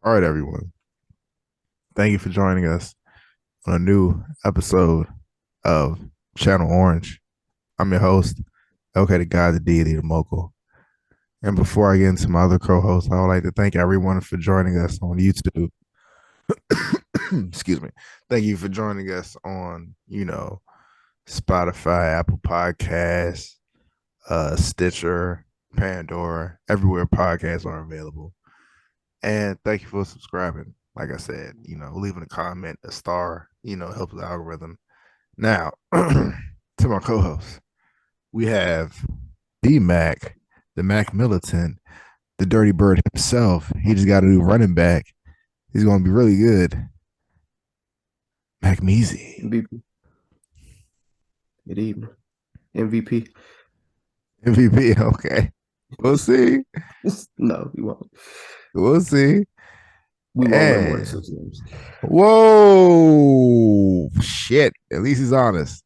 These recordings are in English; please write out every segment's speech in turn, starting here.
All right, everyone. Thank you for joining us on a new episode of Channel Orange. I'm your host, okay, the guy, the deity, the mogul. And before I get into my other co-hosts, I would like to thank everyone for joining us on YouTube. Excuse me. Thank you for joining us on, Spotify, Apple Podcasts, Stitcher, Pandora, everywhere podcasts are available. And thank you for subscribing. Like I said, leaving a comment, a star, helps the algorithm. Now, to my co-host, we have the Mac, the Mac Militant, the Dirty Bird himself. He just got a new running back. He's going to be really good. Mac Measy. MVP. Good evening. MVP. MVP. Okay. We'll see. No, we won't. We'll see. We won't win more than And 6 games. whoa, shit. At least he's honest.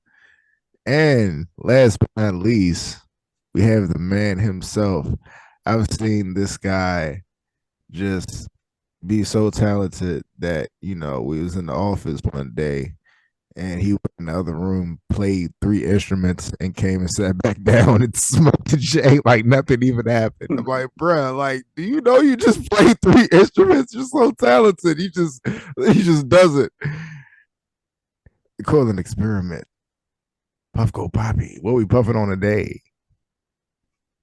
And last but not least, we have the man himself. I've seen this guy just be so talented that, we was in the office one day and he went in the other room, played 3 instruments, and came and sat back down and smoked the J like nothing even happened. I'm like, bruh, like, do you know you just played 3 instruments? You're so talented. He just does it. They call it an experiment. Puff go poppy. What we puffing on today?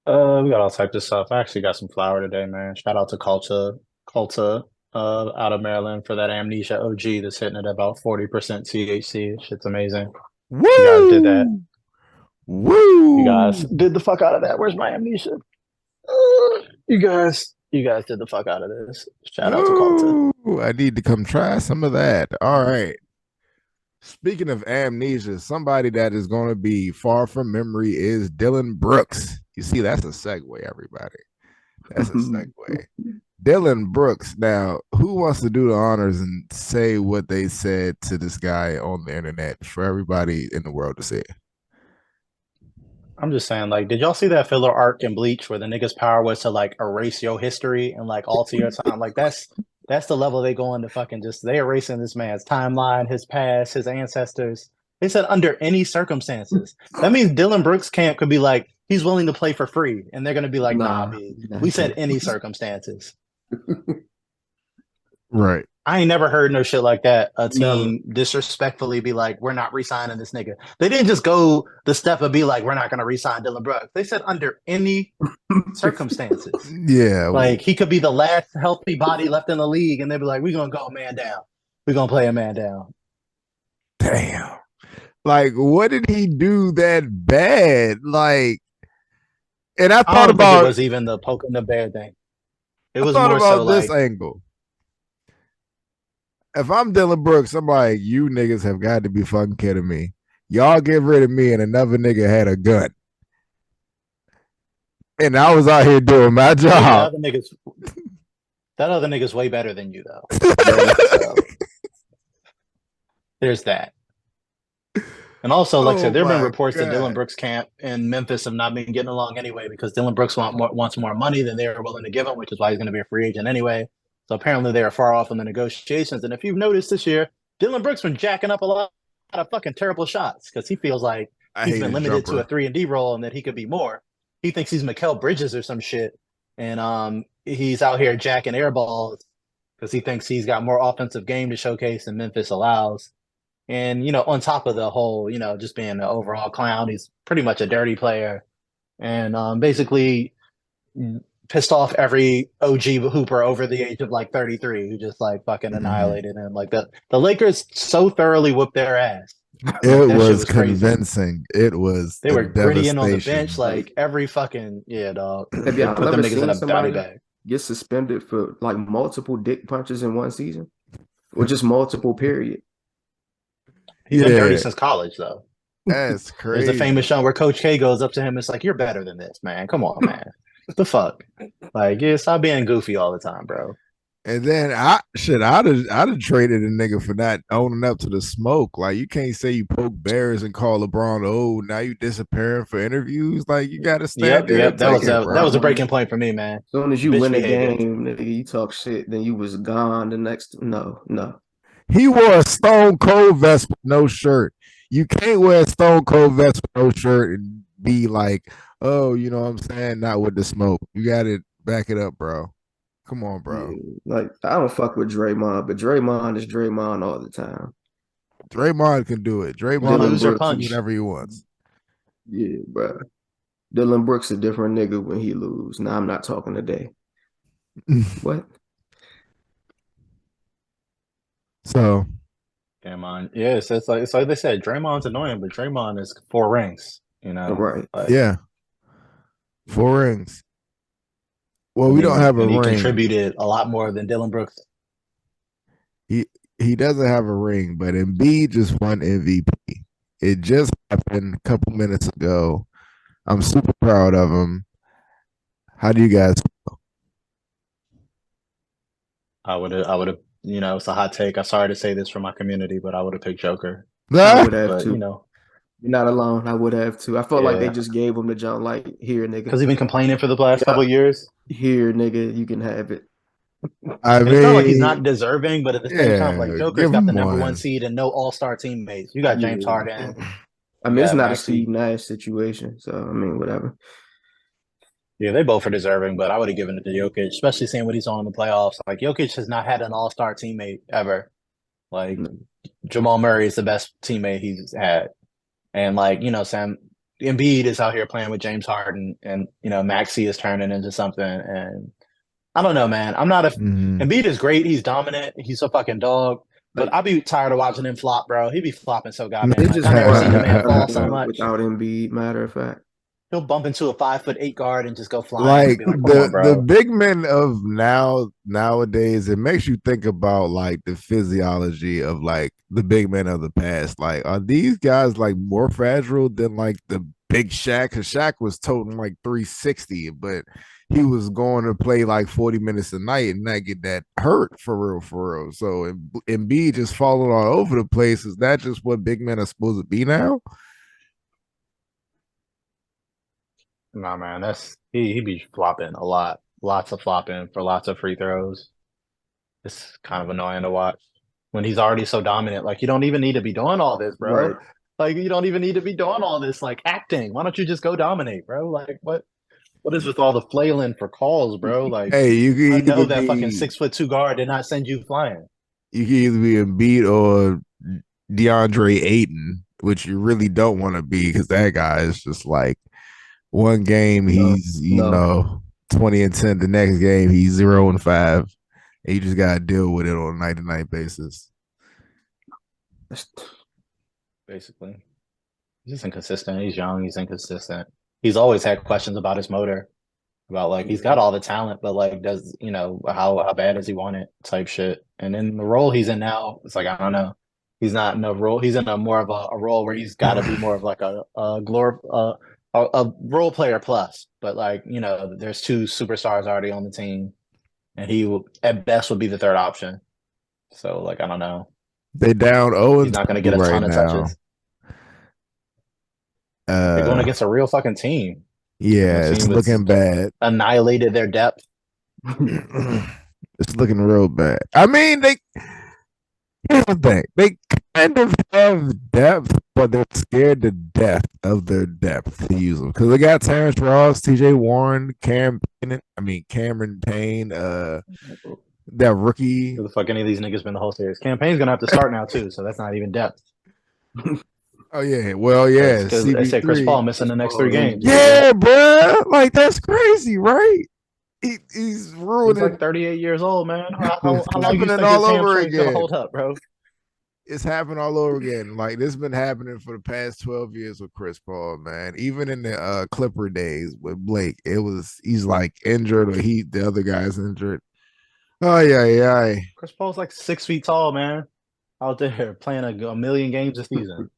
We got all types of stuff. I actually got some flour today, man. Shout out to Culta, out of Maryland for that Amnesia OG that's hitting at about 40% THC. Shit's amazing. Woo! You guys did that. Woo! You guys did the fuck out of that. Where's my Amnesia? You guys did the fuck out of this. Shout out to Culta. I need to come try some of that. All right. Speaking of amnesia, somebody that is going to be far from memory is Dylan Brooks. You see, that's a segue, everybody. That's a segue. Dylan Brooks. Now, who wants to do the honors and say what they said to this guy on the internet for everybody in the world to see? I'm just saying, like, did y'all see that filler arc in Bleach where the nigga's power was to like erase your history and like alter your time? Like that's the level they go into fucking just they erasing this man's timeline, his past, his ancestors. They said under any circumstances. That means Dylan Brooks camp could be like, he's willing to play for free. And they're gonna be like, nah, B. We said any circumstances. Right. I ain't never heard no shit like that. A team disrespectfully be like, we're not re-signing this nigga. They didn't just go the step of be like, we're not gonna re-sign Dylan Brooks. They said under any circumstances. Yeah. Like he could be the last healthy body left in the league, and they'd be like, we're gonna go man down. We're gonna play a man down. Damn. Like, what did he do that bad? Like, and I thought don't think about it was even the poking the bear thing. It was thought more about so this like angle. If I'm Dylan Brooks, I'm like, you niggas have got to be fucking kidding me. Y'all get rid of me and another nigga had a gun. And I was out here doing my job. That other nigga's way better than you though. So, there's that. And also, like I said, there have been reports that Dylan Brooks camp in Memphis have not been getting along anyway because Dylan Brooks wants more money than they are willing to give him, which is why he's going to be a free agent anyway. So apparently they are far off in the negotiations. And if you've noticed this year, Dylan Brooks been jacking up a lot of fucking terrible shots because he feels like he's been limited to a 3-and-D role and that he could be more. He thinks he's Mikal Bridges or some shit. And he's out here jacking air balls because he thinks he's got more offensive game to showcase than Memphis allows. And, on top of the whole, just being an overall clown, he's pretty much a dirty player. And basically pissed off every OG hooper over the age of like 33 who just like fucking annihilated him. Like the Lakers so thoroughly whooped their ass. It was convincing. Crazy. It was. They were grittying on the bench like every fucking dog. Have y'all put them niggas in a body bag? Get suspended for like multiple dick punches in one season, or just multiple period. He's been dirty since college though. That's crazy. There's a famous show where Coach K goes up to him. It's like, you're better than this, man. Come on, man. What the fuck? Like, yeah, stop being goofy all the time, bro. And then I'd have traded a nigga for not owning up to the smoke. Like you can't say you poke bears and call LeBron old. Now you disappearing for interviews. Like you got to stand there. Yep. And That take was it, that was bro. a breaking point for me, man. As soon as you Bitch win a behavior. game, nigga, you talk shit, then you was gone the next. No. He wore a Stone Cold vest with no shirt. You can't wear a Stone Cold vest with no shirt and be like, oh, you know what I'm saying? Not with the smoke. You got to back it up, bro. Come on, bro. Yeah, like I don't fuck with Draymond, but Draymond is Draymond all the time. Draymond can do it. Draymond Dylan Lose or Brooks can do punch. is, whatever he wants. yeah, bro. Dylan Brooks a different nigga when he lose. Now I'm not talking today. What? So Draymond, yeah, it's like they said, Draymond's annoying, but Draymond is 4 rings. You know, Right. like, yeah, 4 rings. Well, and we don't have a he ring. contributed a lot more than Dylan Brooks. He doesn't have a ring, but Embiid just won MVP. It just happened a couple minutes ago. I'm super proud of him. How do you guys feel? I would have, it's a hot take. I'm sorry to say this for my community, but I would have picked Joker. I would have But to. You're not alone. I would have to. I felt like they just gave him the jump, like, here, nigga. Because he's been complaining for the last couple of years. Here, nigga, you can have it. And it's not like he's not deserving, but at the same time, like Joker's give got the him number 1 one. seed and no all-star teammates. You got James Harden. I mean, it's not a Steve Nash situation, so I mean, whatever. Yeah, they both are deserving, but I would have given it to Jokic, especially seeing what he's on in the playoffs. Like Jokic has not had an all-star teammate ever. Like Jamal Murray is the best teammate he's had. And like, Sam Embiid is out here playing with James Harden, and Maxey is turning into something. And I don't know, man. I'm not a Embiid is great. He's dominant. He's a fucking dog. But I'd be tired of watching him flop, bro. He'd be flopping so goddamn much. I never seen a man fall so much. Without Embiid, matter of fact. He'll bump into a 5'8" guard and just go flying. Like, be like, come on, bro. The big men of nowadays, it makes you think about like the physiology of like the big men of the past. Like, are these guys like more fragile than like the big Shaq? Because Shaq was toting like 360, but he was going to play like 40 minutes a night and not get that hurt for real. So Embiid just falling all over the place. Is that just what big men are supposed to be now? Nah, man, he be flopping a lot, lots of flopping for lots of free throws. It's kind of annoying to watch when he's already so dominant. Like, you don't even need to be doing all this, bro. Right. Like, you don't even need to be doing all this like acting. Why don't you just go dominate, bro? Like, what is with all the flailing for calls, bro? Like, hey, I know that fucking 6'2" guard did not send you flying. You can either be Embiid or DeAndre Ayton, which you really don't want to be because that guy is just like one game he's 20-10, the next game he's 0-5, and you just gotta deal with it on a night-to-night basis. Basically, he's just inconsistent. He's young. He's inconsistent. He's always had questions about his motor, about like he's got all the talent, but like does how bad does he want it type shit. And in the role he's in now, it's like I don't know. He's not in a role. He's in a more of a role where he's got to be more of like a role player plus. But like there's 2 superstars already on the team, and he at best would be the third option. So like I don't know. They down 0. He's not going to get a ton of touches. They're going against a real fucking team. Yeah, it's looking bad. Annihilated their depth. It's looking real bad. I mean, here's the thing. They kind of have depth, but they're scared to death of their depth to use them. Because they got Terrence Ross, TJ Warren, Cameron Payne, that rookie. Who the fuck any of these niggas been the whole series? Campaign's going to have to start now, too, so that's not even depth. Oh, yeah. Well, yeah. They say Chris Paul missing the next 3 games. Yeah, bro. Like, that's crazy, right? He's ruined. He's like 38 years old, man. How long you think his hamstring's gonna hold up, bro? It's happened all over again. Like this has been happening for the past 12 years with Chris Paul, man. Even in the Clipper days with Blake, he's like injured or the other guy's injured. Oh yeah. Chris Paul's like 6 feet tall, man. Out there playing a million games a season.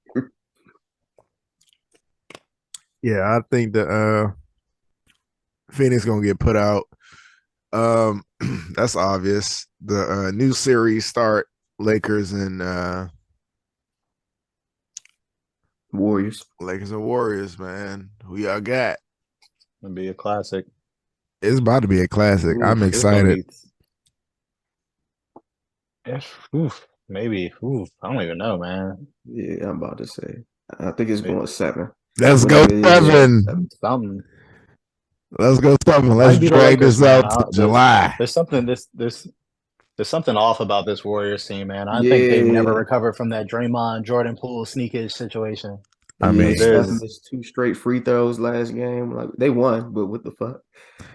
Yeah, I think the Phoenix gonna get put out. That's obvious. the new series start. Lakers and Warriors. Lakers and Warriors, man. Who y'all got? Gonna be a classic. It's about to be a classic. I'm It's gonna excited. Maybe. I don't even know, man. Yeah, I'm about to say. I think it's going 7. Let's go 7. Something. Let's go 7. Let's drag this out to July. There's something. There's something off about this Warriors team, man. I think they've never recovered from that Draymond Jordan Poole sneakage situation. I mean, Steph missed 2 straight free throws last game. Like they won, but what the fuck?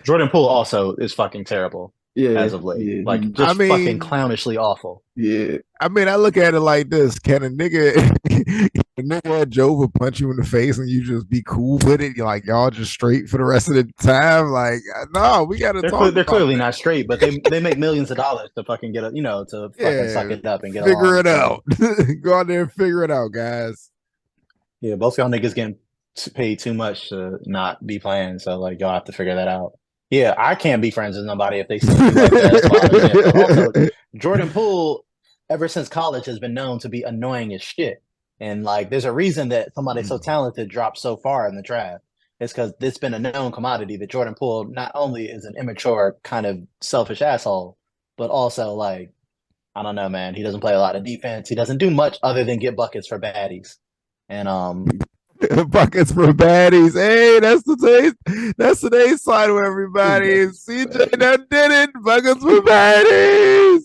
Jordan Poole also is fucking terrible. As of late, fucking clownishly awful. Yeah, I mean, I look at it like this: can a nigga at Jova punch you in the face and you just be cool with it? You're like, y'all just straight for the rest of the time? Like, no, we gotta talk. They're clearly not straight, but they make millions of dollars to fucking get to fucking suck it up and get figure it out. Go out there and figure it out, guys. Yeah, both y'all niggas getting paid too much to not be playing, so like y'all have to figure that out. Yeah, I can't be friends with nobody if they see me like that. But also, Jordan Poole, ever since college, has been known to be annoying as shit. And like, there's a reason that somebody so talented dropped so far in the draft. It's because it's been a known commodity that Jordan Poole not only is an immature, kind of selfish asshole, but also like, I don't know, man. He doesn't play a lot of defense. He doesn't do much other than get buckets for baddies. And buckets for baddies. Hey, that's today's slide with everybody. CJ that did it. Buckets for baddies.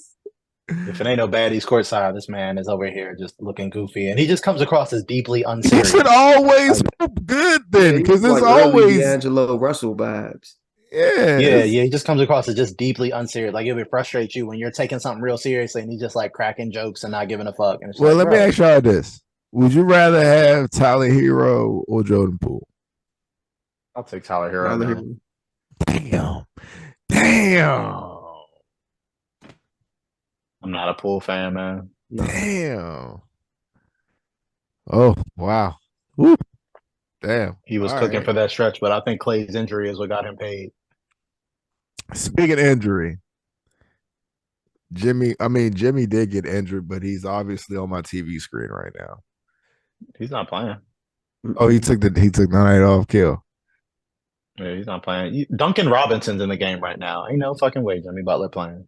If it ain't no baddies courtside, this man is over here just looking goofy, and he just comes across as deeply unserious. He should always hope good then, because it's like always D'Angelo Russell vibes. Yeah. He just comes across as just deeply unserious. Like it would frustrate you when you're taking something real seriously, and he's just like cracking jokes and not giving a fuck. And it's well, let me ask y'all this. Would you rather have Tyler Hero or Jordan Poole? I'll take Tyler Hero. Damn. I'm not a Poole fan, man. Damn. Oh, wow. Woo. Damn. He was cooking for that stretch, but I think Clay's injury is what got him paid. Speaking of injury, Jimmy did get injured, but he's obviously on my TV screen right now. He's not playing. Oh, he took the night off, kill. Yeah, he's not playing. Duncan Robinson's in the game right now. Ain't no fucking way Jimmy Butler playing.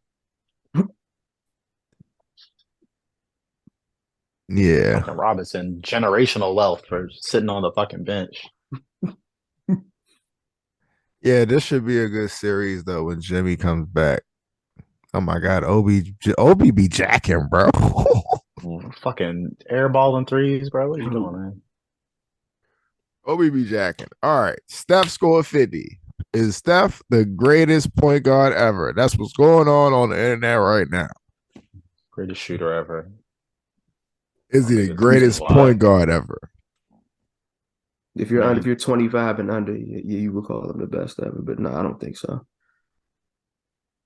Yeah. Duncan Robinson, generational wealth for sitting on the fucking bench. Yeah, this should be a good series though when Jimmy comes back. Oh my God, Obi be jacking, bro. Fucking airballing threes, bro. What are you doing, man? Obi be jacking. All right, Steph scored 50. Is Steph the greatest point guard ever? That's what's going on the internet right now. Greatest shooter ever. Is he the greatest point guard ever? If you're 25 and under, you would call him the best ever. But no, I don't think so.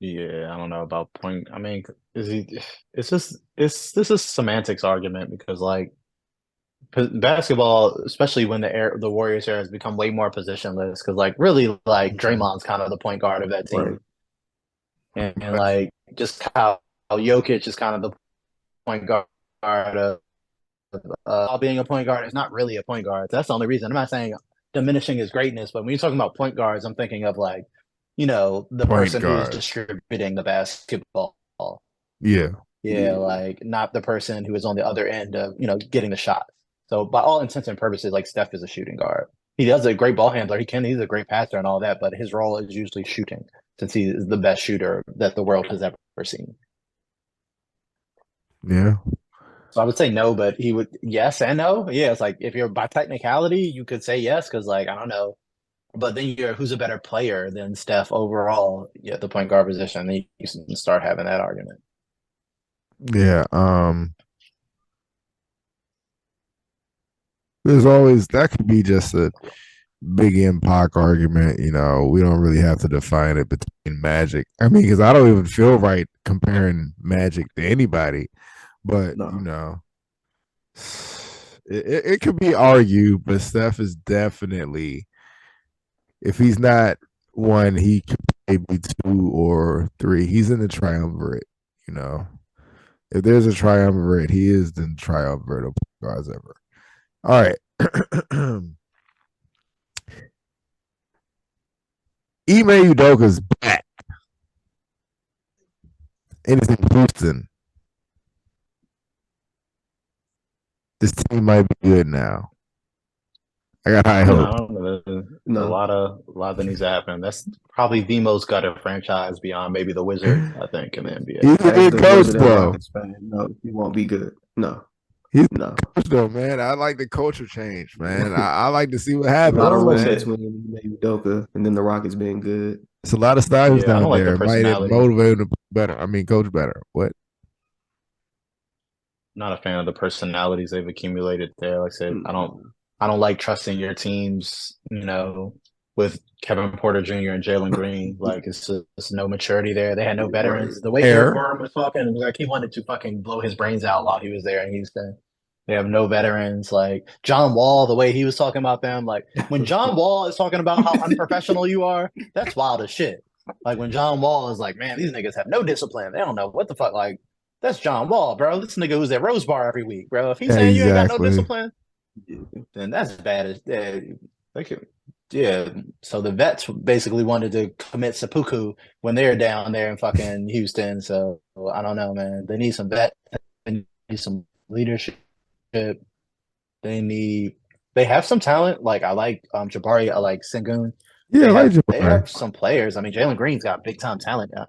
Yeah, I don't know about point. I mean, is he? This is a semantics argument because like basketball, especially when the Warriors era has become way more positionless. Because like really, like Draymond's kind of the point guard of that team, right. and like just how Jokic is kind of the point guard of being a point guard is not really a point guard. That's the only reason. I'm not saying diminishing his greatness, but when you're talking about point guards, I'm thinking of like, the point person who's distributing the basketball. Yeah. Yeah, like not the person who is on the other end of, getting the shot. So by all intents and purposes, like Steph is a shooting guard. He does a great ball handler. He's a great passer and all that, but his role is usually shooting since he is the best shooter that the world has ever seen. Yeah. So I would say no, but he would yes and no. Yeah, it's like if you're by technicality, you could say yes because like I don't know, but then who's a better player than Steph overall? Yeah, the point guard position. Then you can start having that argument. Yeah. There's always that could be just a big Pac argument. We don't really have to define it between Magic. I mean, because I don't even feel right comparing Magic to anybody. But it could be argued, but Steph is definitely, if he's not one, he could maybe 2 or 3. He's in the triumvirate. You know, if there's a triumvirate, he is the triumvirate of guards ever. All right. Ime Udoka's back. And it's in Houston. This team might be good now. I got high hope. No. A lot that needs to happen. That's probably the most gutted franchise beyond maybe the Wizards, I think, in the NBA. He's a good coach, though. No, he won't be good. No. He's no coach, though, man. I like the culture change, man. I like to see what happens. I don't know between Udoka and then the Rockets being good. It's a lot of styles down there. It might motivate him better. I mean, coach better. What? Not a fan of the personalities they've accumulated there. Like I said, I don't like trusting your teams, you know, with Kevin Porter Jr. and Jalen Green. Like it's no maturity there. They had no veterans. Right. The way Eric Gordon was talking, like he wanted to fucking blow his brains out while he was there in Houston. They have no veterans. Like John Wall, the way he was talking about them. Like when John Wall is talking about how unprofessional you are, that's wild as shit. Like when John Wall is like, man, these niggas have no discipline. They don't know what the fuck. Like that's John Wall, bro. This nigga who's at Rose Bar every week, bro. If he's saying you ain't got no discipline, then that's bad as yeah. So the vets basically wanted to commit seppuku when they're down there in fucking Houston. So I don't know, man. They need some vets. They need some leadership. They have some talent. Like I like Jabari. I like Sengun. Yeah, they have some players. I mean, Jalen Green's got big time talent now.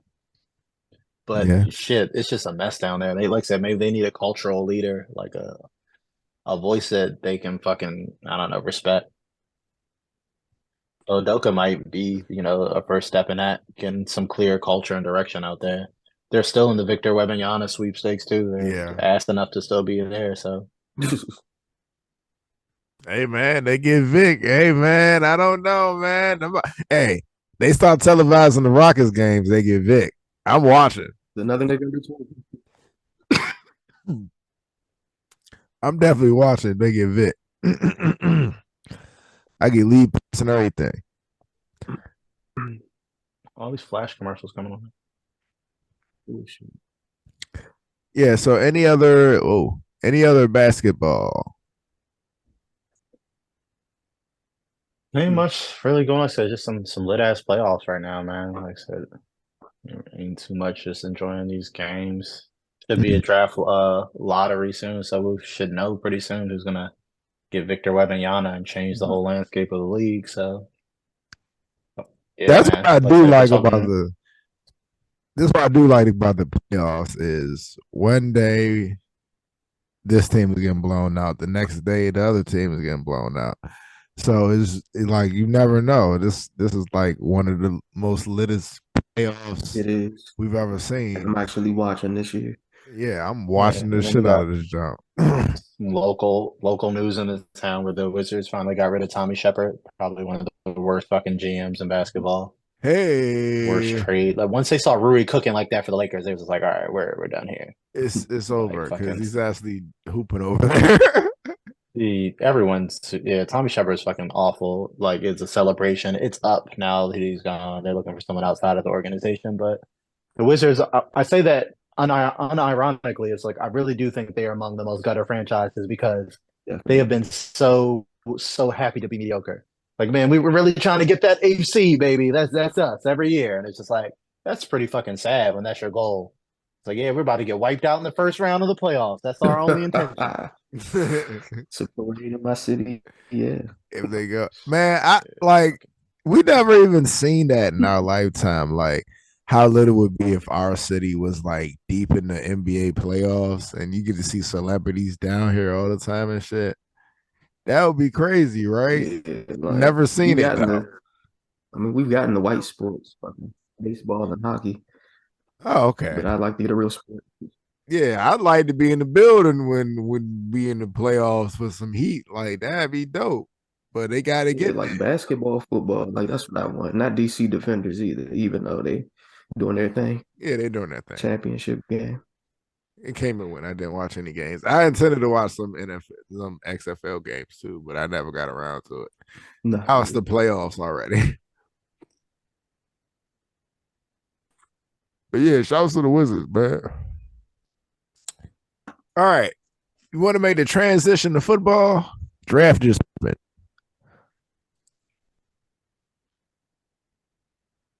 But shit, it's just a mess down there. They like I said, maybe they need a cultural leader, like a voice that they can fucking, I don't know, respect. Udoka might be, you know, a first step in that, getting some clear culture and direction out there. They're still in the Victor Wembanyama sweepstakes too. They're asked enough to still be in there. So, hey man, they get Vic. Hey man, I don't know, man. Hey, they start televising the Rockets games. They get Vic. I'm watching. Another nigga do. I'm definitely watching. They get Vic. I get lead pass and everything. All these flash commercials coming on. Yeah. So any other basketball? Ain't much really going on. So just some lit ass playoffs right now, man. Like I said, ain't too much. Just enjoying these games. Should be a draft lottery soon, so we should know pretty soon who's gonna get Victor Wembanyama and change the whole landscape of the league. So that's what I do like about the. This is what I do like about the playoffs is one day this team is getting blown out, the next day the other team is getting blown out. So it's like you never know. This is like one of the most littest playoffs we've ever seen. I'm actually watching this year. Yeah, I'm watching the shit out of this jump. local news in the town where the Wizards finally got rid of Tommy Shepard, probably one of the worst fucking GMs in basketball. Hey, worst trade. Like once they saw Rui cooking like that for the Lakers, they was like, all right, we're done here. It's over because he's actually hooping over there. Tommy Shepard's fucking awful. Like it's a celebration. It's up now that he's gone. They're looking for someone outside of the organization. But the Wizards, I say that unironically, it's like I really do think they are among the most gutter franchises because they have been so happy to be mediocre. Like, man, we were really trying to get that AFC, baby. That's us every year. And it's just like, that's pretty fucking sad when that's your goal. It's like, yeah, we're about to get wiped out in the first round of the playoffs. That's our only intention. Supporting in my city, yeah. If they go, man, we never even seen that in our lifetime. Like how little it would be if our city was like deep in the NBA playoffs and you get to see celebrities down here all the time and shit. That would be crazy, right? Yeah, like, never seen it. We've gotten the white sports, fucking baseball and hockey. Oh, okay. But I'd like to get a real sport. Yeah, I'd like to be in the building when we in the playoffs with some heat. Like that'd be dope. But they gotta get like basketball, football. Like that's what I want. Not DC Defenders either, even though they doing their thing. Yeah, they doing their thing. Championship game. It came and went. I didn't watch any games. I intended to watch some XFL games too, but I never got around to it. No, now it's the playoffs already. But yeah, shouts to the Wizards, man. All right. You want to make the transition to football? Draft just happened.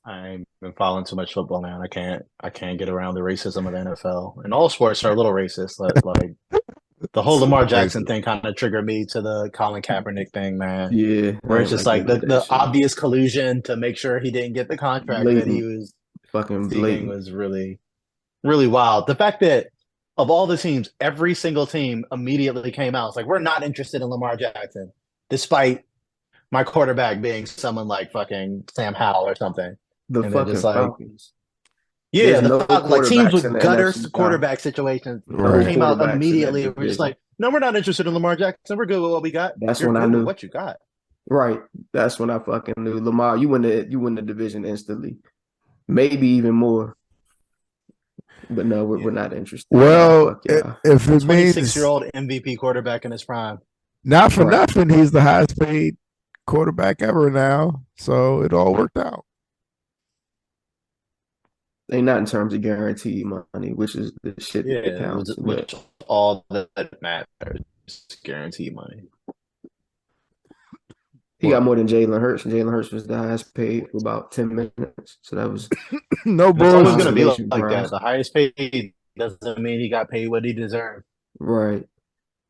I ain't been following too much football now. And I can't get around the racism of the NFL. And all sports are a little racist. Like the whole Lamar Jackson thing kind of triggered me to the Colin Kaepernick thing, man. Yeah. Where it's just like the obvious collusion to make sure he didn't get the contract that he was fucking seeking was really, really wild. The fact that of all the teams, every single team immediately came out. It's like, we're not interested in Lamar Jackson, despite my quarterback being someone like fucking Sam Howell or something. The and fucking Falcons. Yeah, like teams with gutter quarterback situations came out immediately. We're just like, no, we're not interested in Lamar Jackson. We're good with what we got. That's when I knew what you got. Right. That's when I fucking knew Lamar. You win the division instantly, maybe even more. But no, we're not interested. Well, if it means 26-year-old MVP quarterback in his prime, not for nothing, he's the highest paid quarterback ever now. So it all worked out. They not in terms of guaranteed money, which is the shit that counts. Which all that matters, guaranteed money. He got more than Jalen Hurts. Jalen Hurts was the highest paid for about 10 minutes. So that was no bullshit. It's always going to be like that. The highest paid doesn't mean he got paid what he deserved. Right.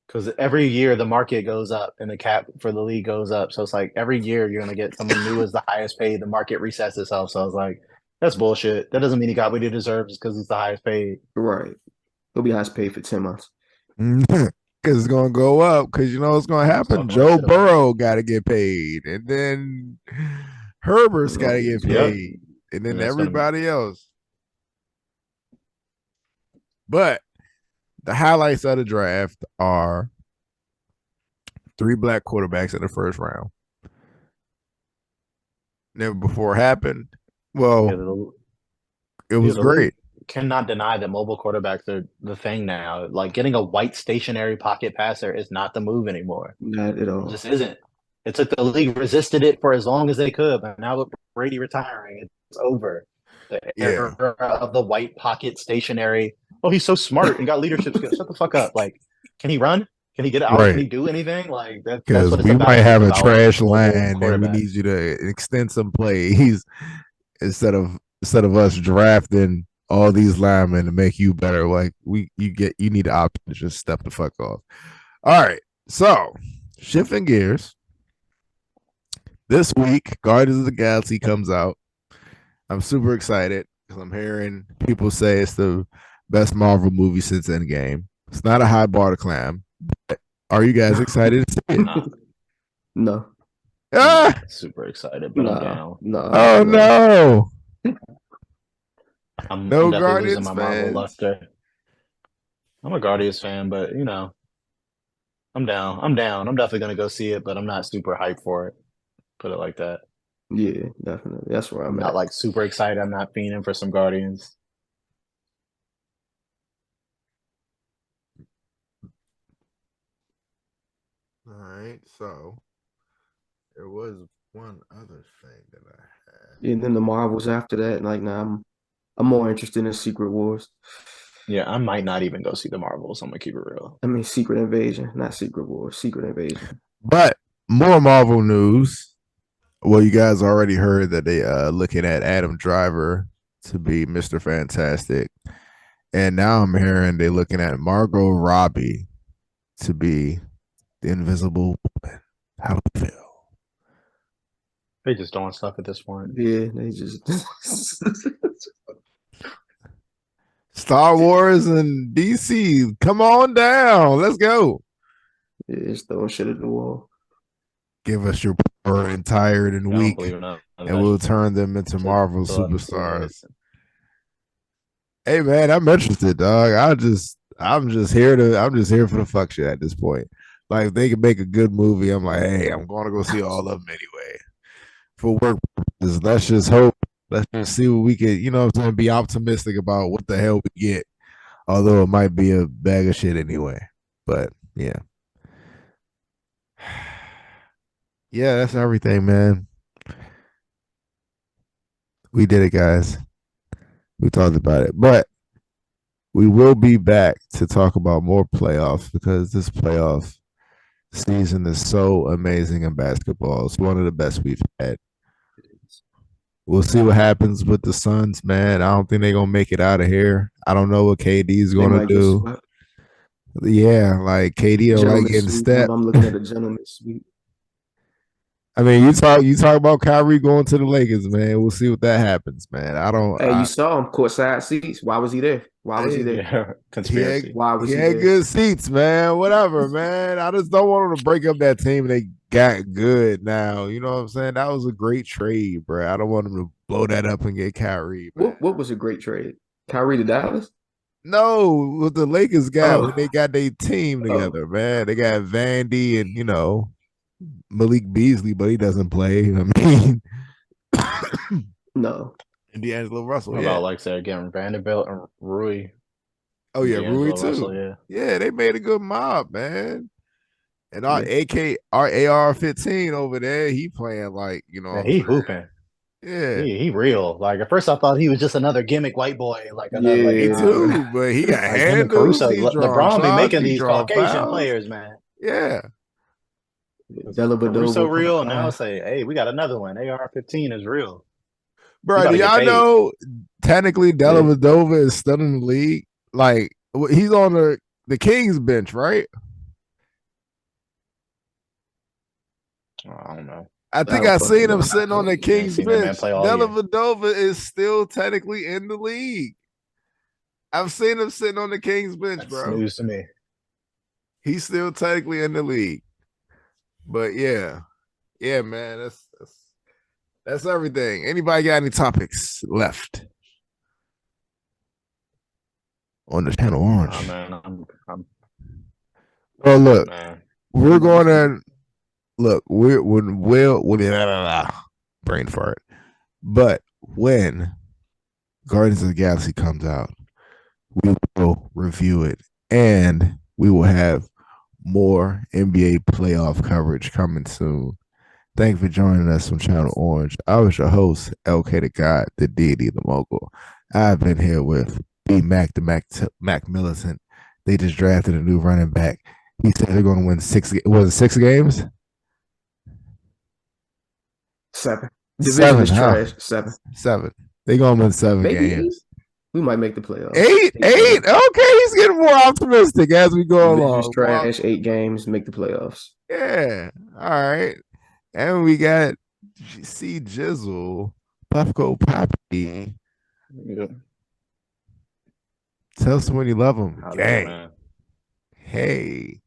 Because every year the market goes up and the cap for the league goes up. So it's like every year you're going to get someone new as the highest paid. The market resets itself. So I was like, that's bullshit. That doesn't mean he got what he deserves because he's the highest paid. Right. He'll be highest paid for 10 months. Because it's going to go up because you know what's going to happen. Joe Burrow got to get paid. And then Herbert's got to get paid. And then everybody else. But the highlights of the draft are 3 black quarterbacks in the first round. Never before happened. Well, it was great. Cannot deny that mobile quarterbacks are the thing now. Like getting a white stationary pocket passer is not the move anymore. Not at all. It just isn't. It took the league resisted it for as long as they could, but now with Brady retiring, it's over. The era of the white pocket stationary. Oh, he's so smart and got leadership skills. Shut the fuck up. Like, can he run? Can he get out? Can he do anything? Like that's what it's we about. Might have a trash line and we need you to extend some plays instead of us drafting all these linemen to make you better. Like you need the option to just step the fuck off. All right. So shifting gears. This week, Guardians of the Galaxy comes out. I'm super excited because I'm hearing people say it's the best Marvel movie since Endgame. It's not a high bar to climb. But are you guys excited to see it? No. I'm super excited, but I'm down. No. No. I'm definitely losing my Marvel luster. I'm a Guardians fan, but you know, I'm down. I'm definitely gonna go see it, but I'm not super hyped for it. Put it like that. Yeah, definitely. That's where I'm not like super excited. I'm not fiending for some Guardians. All right, so there was one other thing that I had. And then the Marvels after that, like I'm more interested in Secret Wars. Yeah, I might not even go see the Marvels. I'm gonna keep it real. I mean, Secret Invasion, not Secret Wars. Secret Invasion. But more Marvel news. Well, you guys already heard that they looking at Adam Driver to be Mr. Fantastic, and now I'm hearing they're looking at Margot Robbie to be the Invisible Woman. How do you feel? They just doing stuff at this point. Yeah, they just Star Wars and DC. Come on down. Let's go. Yeah, it's throwing shit at the wall. Give us your power and tired and weak, and we'll turn them into Marvel superstars. Hey man, I'm interested, dog. I'm just here for the fuck shit at this point. Like if they can make a good movie, I'm like, hey, I'm gonna go see all of them anyway. For work purposes, let's just hope. Let's just see what we can, you know what I'm saying, be optimistic about what the hell we get. Although it might be a bag of shit anyway. But yeah. Yeah, that's everything, man. We did it, guys. We talked about it, but we will be back to talk about more playoffs because this playoff season is so amazing in basketball. It's one of the best we've had. We'll see what happens with the Suns, man. I don't think they're gonna make it out of here. I don't know what KD is gonna do. Yeah, like KD don't like getting stepped. I'm looking at a gentleman's sweep. I mean, you talk about Kyrie going to the Lakers, man. We'll see what that happens, man. Hey, you saw him courtside seats. Why was he there? Why was he there? Yeah, conspiracy. Why was he he had there? good seats, man. Whatever, man. I just don't want him to break up that team. They got good now. You know what I'm saying? That was a great trade, bro. I don't want him to blow that up and get Kyrie. What was a great trade? Kyrie to Dallas? No, what the Lakers got when they got their team together, man. They got Vandy and Malik Beasley, but he doesn't play. I mean, no. And D'Angelo Russell. What about, like, say again, Vanderbilt and Rui? Oh yeah, Rui too. Russell, yeah, they made a good mob, man. And our AR-15 over there, he playing like, Yeah, he hooping. Yeah, he real. Like, at first I thought he was just another gimmick white boy, like another. Me too, but he got like handles. LeBron be making these Caucasian players, man. Yeah. Caruso real, and now say, hey, we got another one. AR-15 is real. Bro, do y'all know technically Dellavedova is still in the league? Like, he's on the Kings bench, right? I don't know. I think I seen him sitting on the Kings bench. Dellavedova is still technically in the league. I've seen him sitting on the Kings bench, bro. That's news to me. He's still technically in the league. But yeah, man, that's everything. Anybody got any topics left on the channel Orange? Oh, man, well, look, we're going to look. We'll brain fart. But when Guardians of the Galaxy comes out, we will review it, and we will have more NBA playoff coverage coming soon. Thank you for joining us on Channel Orange. I was your host, LK the God, the deity, the mogul. I've been here with B Mac, the Mac Militant. They just drafted a new running back. He said they're going to win 6 games? 7. Division is trash. 7. They're going to win 7 games. 8? We might make the playoffs. 8? Okay, he's getting more optimistic as we go along. Trash, 8 games, make the playoffs. Yeah. All right. And we got C Jizzle, Puffco Poppy. Yeah. Tell someone you love them. Gang. Hey.